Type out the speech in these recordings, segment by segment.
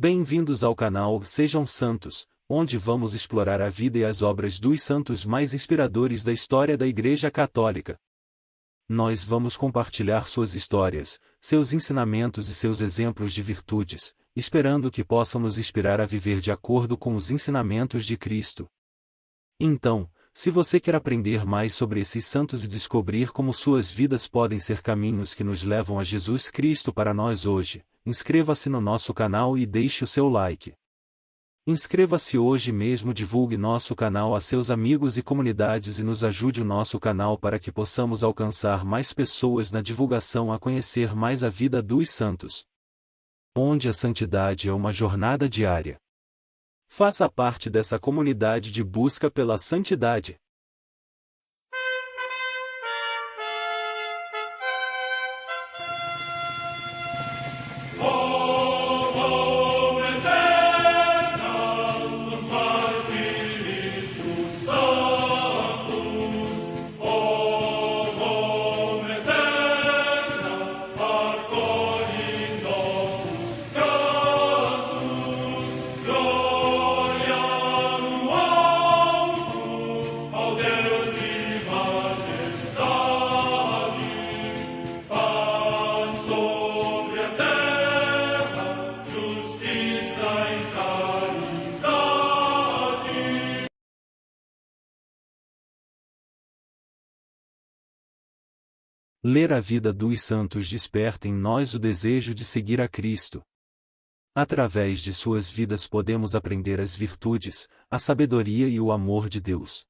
Bem-vindos ao canal Sejam Santos, onde vamos explorar a vida e as obras dos santos mais inspiradores da história da Igreja Católica. Nós vamos compartilhar suas histórias, seus ensinamentos e seus exemplos de virtudes, esperando que possam nos inspirar a viver de acordo com os ensinamentos de Cristo. Então, se você quer aprender mais sobre esses santos e descobrir como suas vidas podem ser caminhos que nos levam a Jesus Cristo para nós hoje, inscreva-se no nosso canal e deixe o seu like. Inscreva-se hoje mesmo, divulgue nosso canal a seus amigos e comunidades e nos ajude o nosso canal para que possamos alcançar mais pessoas na divulgação a conhecer mais a vida dos santos. Onde a santidade é uma jornada diária. Faça parte dessa comunidade de busca pela santidade. Ler a vida dos santos desperta em nós o desejo de seguir a Cristo. Através de suas vidas podemos aprender as virtudes, a sabedoria e o amor de Deus.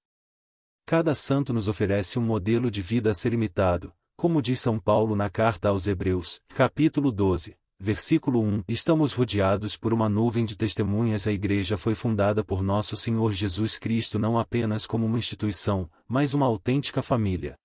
Cada santo nos oferece um modelo de vida a ser imitado, como diz São Paulo na carta aos Hebreus, capítulo 12, versículo 1. Estamos rodeados por uma nuvem de testemunhas. A Igreja foi fundada por nosso Senhor Jesus Cristo não apenas como uma instituição, mas uma autêntica família.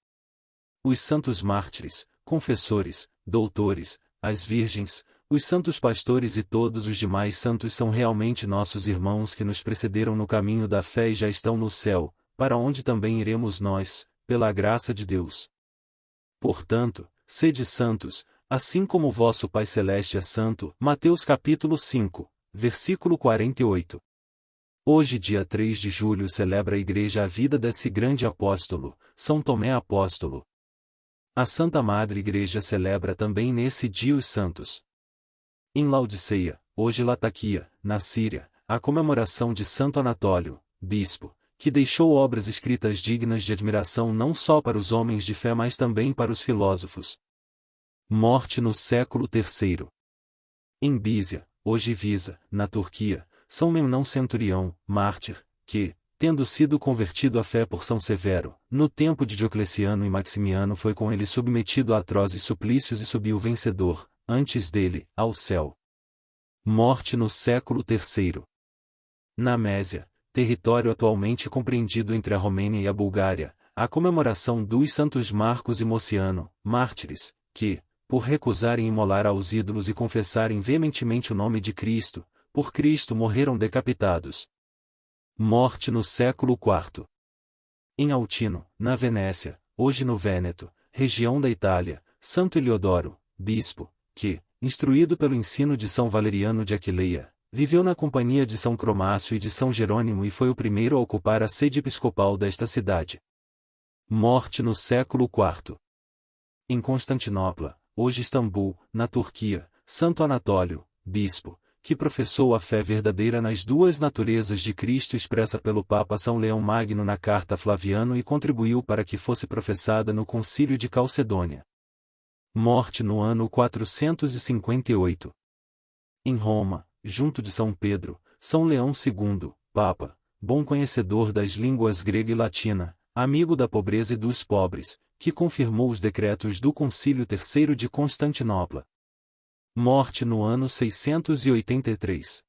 Os santos mártires, confessores, doutores, as virgens, os santos pastores e todos os demais santos são realmente nossos irmãos que nos precederam no caminho da fé e já estão no céu, para onde também iremos nós, pela graça de Deus. Portanto, sede santos, assim como o vosso Pai Celeste é santo. Mateus capítulo 5, versículo 48. Hoje, dia 3 de julho, celebra a Igreja a vida desse grande apóstolo, São Tomé Apóstolo. A Santa Madre Igreja celebra também nesse dia os santos. Em Laodiceia, hoje Lataquia, na Síria, a comemoração de Santo Anatólio, bispo, que deixou obras escritas dignas de admiração não só para os homens de fé mas também para os filósofos. Morte no século III. Em Bísia, hoje Visa, na Turquia, São Memnão Centurião, mártir, que, tendo sido convertido à fé por São Severo, no tempo de Diocleciano e Maximiano foi com ele submetido a atrozes suplícios e subiu vencedor, antes dele, ao céu. Morte no século III. Na Mésia, território atualmente compreendido entre a Romênia e a Bulgária, a comemoração dos santos Marcos e Mociano, mártires, que, por recusarem imolar aos ídolos e confessarem veementemente o nome de Cristo, por Cristo morreram decapitados. Morte no século IV. Em Altino, na Venécia, hoje no Vêneto, região da Itália, Santo Eliodoro, bispo, que, instruído pelo ensino de São Valeriano de Aquileia, viveu na companhia de São Cromácio e de São Jerônimo e foi o primeiro a ocupar a sede episcopal desta cidade. Morte no século IV. Em Constantinopla, hoje Istambul, na Turquia, Santo Anatólio, bispo, que professou a fé verdadeira nas duas naturezas de Cristo expressa pelo Papa São Leão Magno na Carta a Flaviano e contribuiu para que fosse professada no Concílio de Calcedônia. Morte no ano 458. Em Roma, junto de São Pedro, São Leão II, Papa, bom conhecedor das línguas grega e latina, amigo da pobreza e dos pobres, que confirmou os decretos do Concílio III de Constantinopla. Morte no ano 683.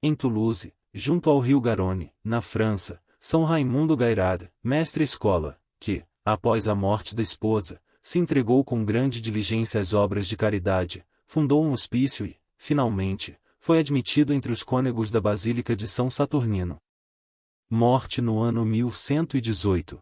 Em Toulouse, junto ao rio Garonne, na França, São Raimundo Gairard, mestre-escola, que, após a morte da esposa, se entregou com grande diligência às obras de caridade, fundou um hospício e, finalmente, foi admitido entre os cônegos da Basílica de São Saturnino. Morte no ano 1118.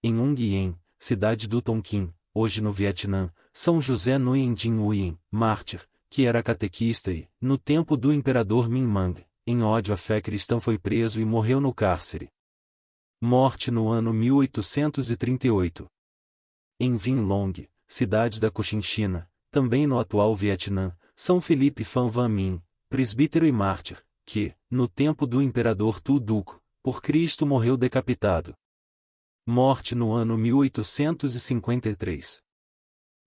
Em Nguyen, cidade do Tonkin, hoje no Vietnã, São José Nguyen Dinh Nguyen, mártir, que era catequista e, no tempo do imperador Minh Mang, em ódio à fé cristã foi preso e morreu no cárcere. Morte no ano 1838. Em Vinh Long, cidade da Cochinchina, também no atual Vietnã, São Felipe Phan Van Minh, presbítero e mártir, que, no tempo do imperador Tu Duc, por Cristo morreu decapitado. Morte no ano 1853.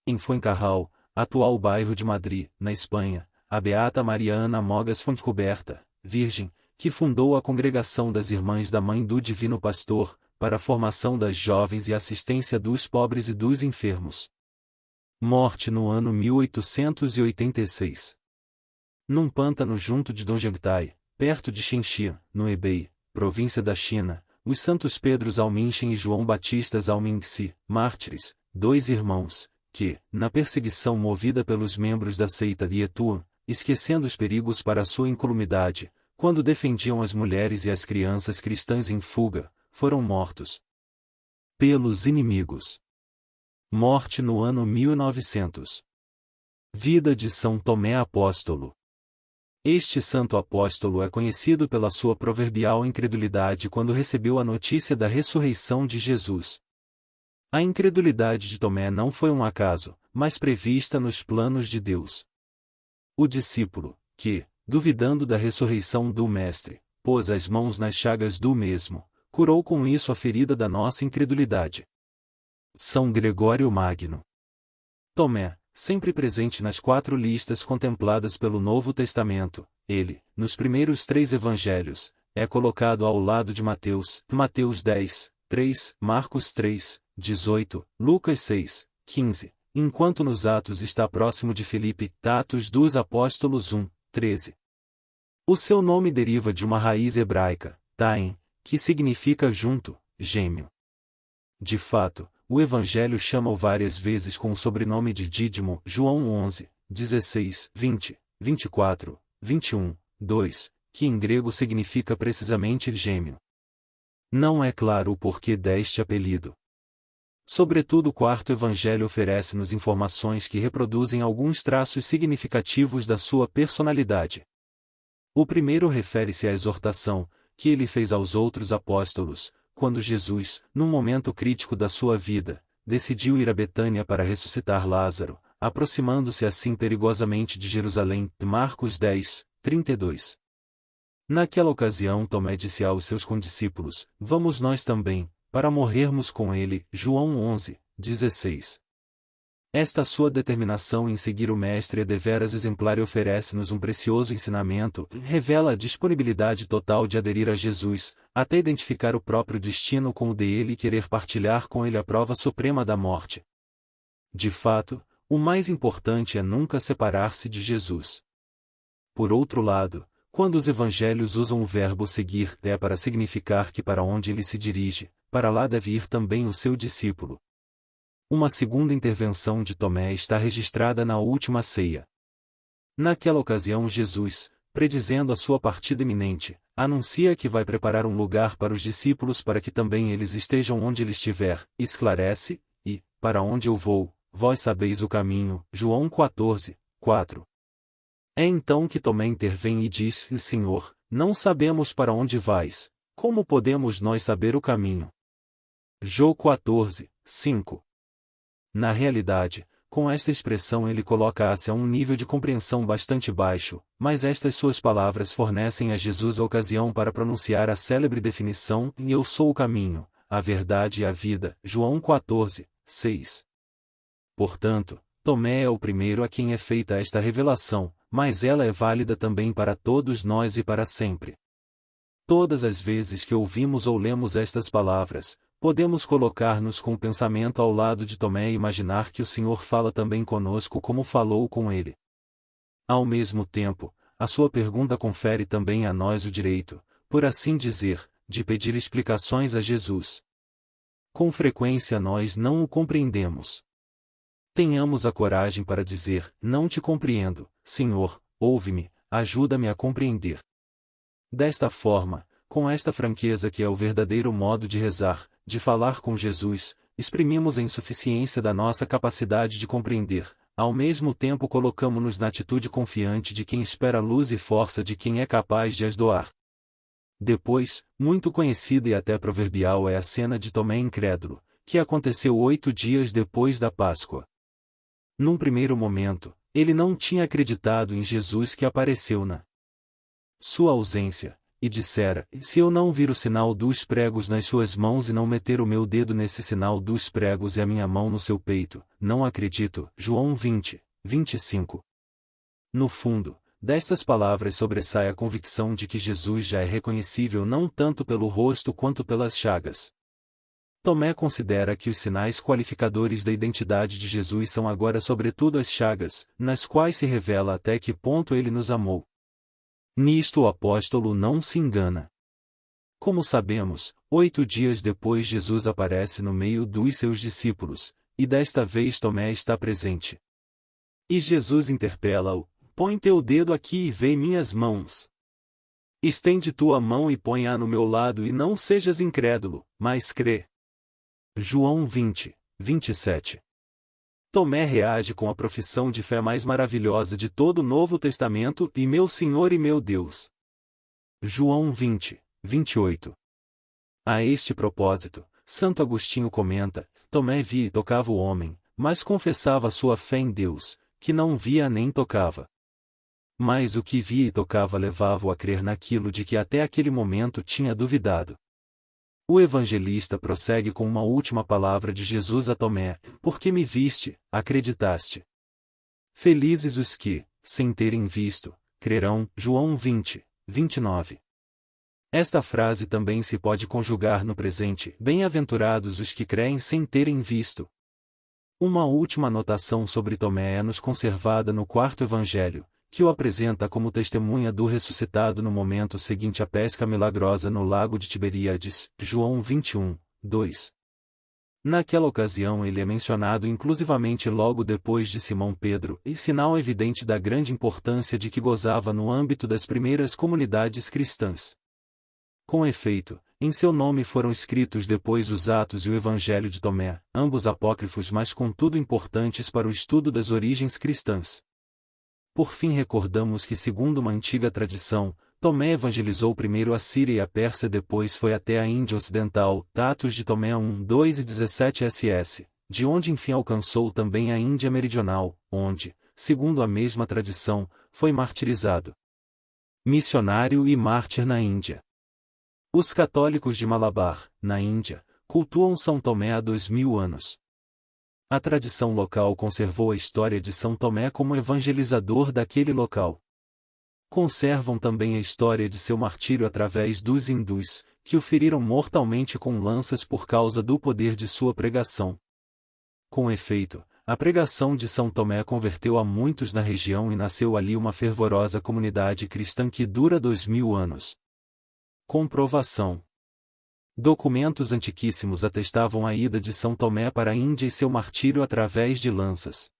Em Fuencarral, atual bairro de Madrid, na Espanha, a beata Maria Ana Mogas Fontcoberta, virgem, que fundou a Congregação das Irmãs da Mãe do Divino Pastor, para a formação das jovens e assistência dos pobres e dos enfermos. Morte no ano 1886. Num pântano junto de Dongjangtai, perto de Shenxi, no Hebei, província da China, os santos Pedros Alminchen e João Batistas Alminxi, mártires, dois irmãos, que, na perseguição movida pelos membros da seita Lietuan, esquecendo os perigos para a sua incolumidade, quando defendiam as mulheres e as crianças cristãs em fuga, foram mortos pelos inimigos. Morte no ano 1900. Vida de São Tomé Apóstolo. Este santo apóstolo é conhecido pela sua proverbial incredulidade quando recebeu a notícia da ressurreição de Jesus. A incredulidade de Tomé não foi um acaso, mas prevista nos planos de Deus. O discípulo, que, duvidando da ressurreição do Mestre, pôs as mãos nas chagas do mesmo, curou com isso a ferida da nossa incredulidade. São Gregório Magno. Tomé, sempre presente nas 4 listas contempladas pelo Novo Testamento, ele, nos primeiros 3 evangelhos, é colocado ao lado de Mateus, Mateus 10, 3, Marcos 3, 18, Lucas 6, 15, enquanto nos Atos está próximo de Filipe, Atos dos Apóstolos 1, 13. O seu nome deriva de uma raiz hebraica, Taim, que significa junto, gêmeo. De fato, o Evangelho chama-o várias vezes com o sobrenome de Dídimo, João 11, 16, 20, 24, 21, 2, que em grego significa precisamente gêmeo. Não é claro o porquê deste apelido. Sobretudo o 4º Evangelho oferece-nos informações que reproduzem alguns traços significativos da sua personalidade. O primeiro refere-se à exortação que ele fez aos outros apóstolos, quando Jesus, num momento crítico da sua vida, decidiu ir a Betânia para ressuscitar Lázaro, aproximando-se assim perigosamente de Jerusalém. Marcos 10, 32. Naquela ocasião Tomé disse aos seus condiscípulos: Vamos nós também, para morrermos com ele. João 11, 16. Esta sua determinação em seguir o Mestre é deveras exemplar e oferece-nos um precioso ensinamento, revela a disponibilidade total de aderir a Jesus, até identificar o próprio destino com o dele e querer partilhar com ele a prova suprema da morte. De fato, o mais importante é nunca separar-se de Jesus. Por outro lado, quando os evangelhos usam o verbo seguir, é para significar que para onde ele se dirige, para lá deve ir também o seu discípulo. Uma segunda intervenção de Tomé está registrada na última ceia. Naquela ocasião Jesus, predizendo a sua partida iminente, anuncia que vai preparar um lugar para os discípulos para que também eles estejam onde ele estiver, esclarece, e, para onde eu vou, vós sabeis o caminho. João 14, 4. É então que Tomé intervém e diz: Senhor, não sabemos para onde vais, como podemos nós saber o caminho? João 14, 5. Na realidade, com esta expressão ele coloca-se a um nível de compreensão bastante baixo, mas estas suas palavras fornecem a Jesus a ocasião para pronunciar a célebre definição: Eu sou o caminho, a verdade e a vida. João 14, 6. Portanto, Tomé é o primeiro a quem é feita esta revelação, mas ela é válida também para todos nós e para sempre. Todas as vezes que ouvimos ou lemos estas palavras, podemos colocar-nos com o pensamento ao lado de Tomé e imaginar que o Senhor fala também conosco como falou com ele. Ao mesmo tempo, a sua pergunta confere também a nós o direito, por assim dizer, de pedir explicações a Jesus. Com frequência nós não o compreendemos. Tenhamos a coragem para dizer: Não te compreendo, Senhor, ouve-me, ajuda-me a compreender. Desta forma, com esta franqueza que é o verdadeiro modo de rezar, de falar com Jesus, exprimimos a insuficiência da nossa capacidade de compreender, ao mesmo tempo colocamo-nos na atitude confiante de quem espera a luz e força de quem é capaz de as doar. Depois, muito conhecida e até proverbial é a cena de Tomé incrédulo, que aconteceu 8 dias depois da Páscoa. Num primeiro momento, ele não tinha acreditado em Jesus que apareceu na sua ausência, e dissera: se eu não vir o sinal dos pregos nas suas mãos e não meter o meu dedo nesse sinal dos pregos e a minha mão no seu peito, não acredito. João 20, 25. No fundo, destas palavras sobressai a convicção de que Jesus já é reconhecível não tanto pelo rosto quanto pelas chagas. Tomé considera que os sinais qualificadores da identidade de Jesus são agora sobretudo as chagas, nas quais se revela até que ponto ele nos amou. Nisto o apóstolo não se engana. Como sabemos, 8 dias depois Jesus aparece no meio dos seus discípulos, e desta vez Tomé está presente. E Jesus interpela-o: põe teu dedo aqui e vê minhas mãos. Estende tua mão e põe-a no meu lado e não sejas incrédulo, mas crê. João 20, 27. Tomé reage com a profissão de fé mais maravilhosa de todo o Novo Testamento: e meu Senhor e meu Deus. João 20, 28. A este propósito, Santo Agostinho comenta: Tomé via e tocava o homem, mas confessava sua fé em Deus, que não via nem tocava. Mas o que via e tocava levava-o a crer naquilo de que até aquele momento tinha duvidado. O evangelista prossegue com uma última palavra de Jesus a Tomé: porque me viste, acreditaste. Felizes os que, sem terem visto, crerão. João 20, 29. Esta frase também se pode conjugar no presente: bem-aventurados os que creem sem terem visto. Uma última anotação sobre Tomé é-nos conservada no quarto evangelho, que o apresenta como testemunha do ressuscitado no momento seguinte à pesca milagrosa no lago de Tiberíades, João 21, 2. Naquela ocasião ele é mencionado inclusivamente logo depois de Simão Pedro, e sinal evidente da grande importância de que gozava no âmbito das primeiras comunidades cristãs. Com efeito, em seu nome foram escritos depois os Atos e o Evangelho de Tomé, ambos apócrifos mas contudo importantes para o estudo das origens cristãs. Por fim recordamos que segundo uma antiga tradição, Tomé evangelizou primeiro a Síria e a Pérsia, depois foi até a Índia Ocidental, Atos de Tomé 1, 2 e 17 ss, de onde enfim alcançou também a Índia Meridional, onde, segundo a mesma tradição, foi martirizado. Missionário e mártir na Índia. Os católicos de Malabar, na Índia, cultuam São Tomé há 2000 anos. A tradição local conservou a história de São Tomé como evangelizador daquele local. Conservam também a história de seu martírio através dos hindus, que o feriram mortalmente com lanças por causa do poder de sua pregação. Com efeito, a pregação de São Tomé converteu a muitos na região e nasceu ali uma fervorosa comunidade cristã que dura 2000 anos. Comprovação. Documentos antiquíssimos atestavam a ida de São Tomé para a Índia e seu martírio através de lanças.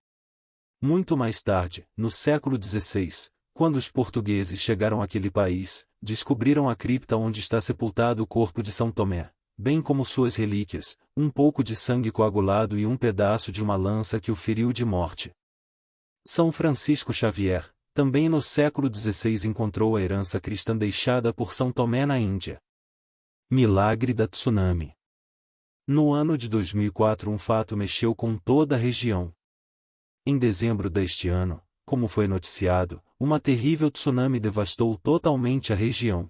Muito mais tarde, no século XVI, quando os portugueses chegaram àquele país, descobriram a cripta onde está sepultado o corpo de São Tomé, bem como suas relíquias, um pouco de sangue coagulado e um pedaço de uma lança que o feriu de morte. São Francisco Xavier, também no século XVI encontrou a herança cristã deixada por São Tomé na Índia. Milagre da tsunami. No ano de 2004 um fato mexeu com toda a região. Em dezembro deste ano, como foi noticiado, uma terrível tsunami devastou totalmente a região.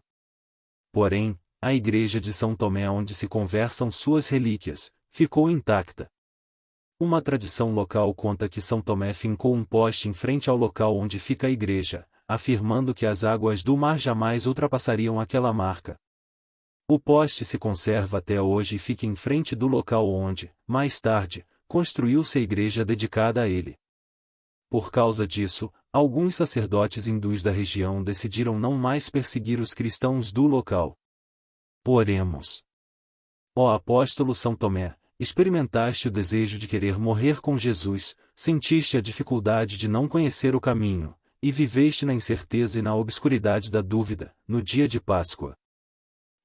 Porém, a igreja de São Tomé onde se conversam suas relíquias, ficou intacta. Uma tradição local conta que São Tomé fincou um poste em frente ao local onde fica a igreja, afirmando que as águas do mar jamais ultrapassariam aquela marca. O poste se conserva até hoje e fica em frente do local onde, mais tarde, construiu-se a igreja dedicada a ele. Por causa disso, alguns sacerdotes hindus da região decidiram não mais perseguir os cristãos do local. Oremos. Ó apóstolo São Tomé, experimentaste o desejo de querer morrer com Jesus, sentiste a dificuldade de não conhecer o caminho, e viveste na incerteza e na obscuridade da dúvida, no dia de Páscoa.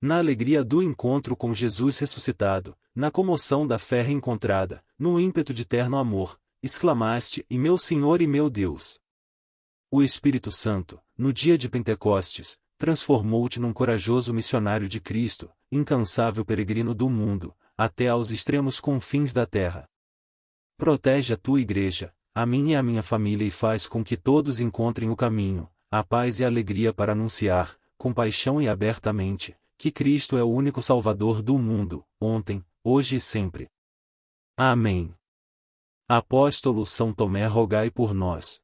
Na alegria do encontro com Jesus ressuscitado, na comoção da fé reencontrada, no ímpeto de terno amor, exclamaste, e meu Senhor e meu Deus. O Espírito Santo, no dia de Pentecostes, transformou-te num corajoso missionário de Cristo, incansável peregrino do mundo, até aos extremos confins da terra. Protege a tua igreja, a mim e a minha família e faz com que todos encontrem o caminho, a paz e a alegria para anunciar, com paixão e abertamente, que Cristo é o único Salvador do mundo, ontem, hoje e sempre. Amém. Apóstolo São Tomé, rogai por nós.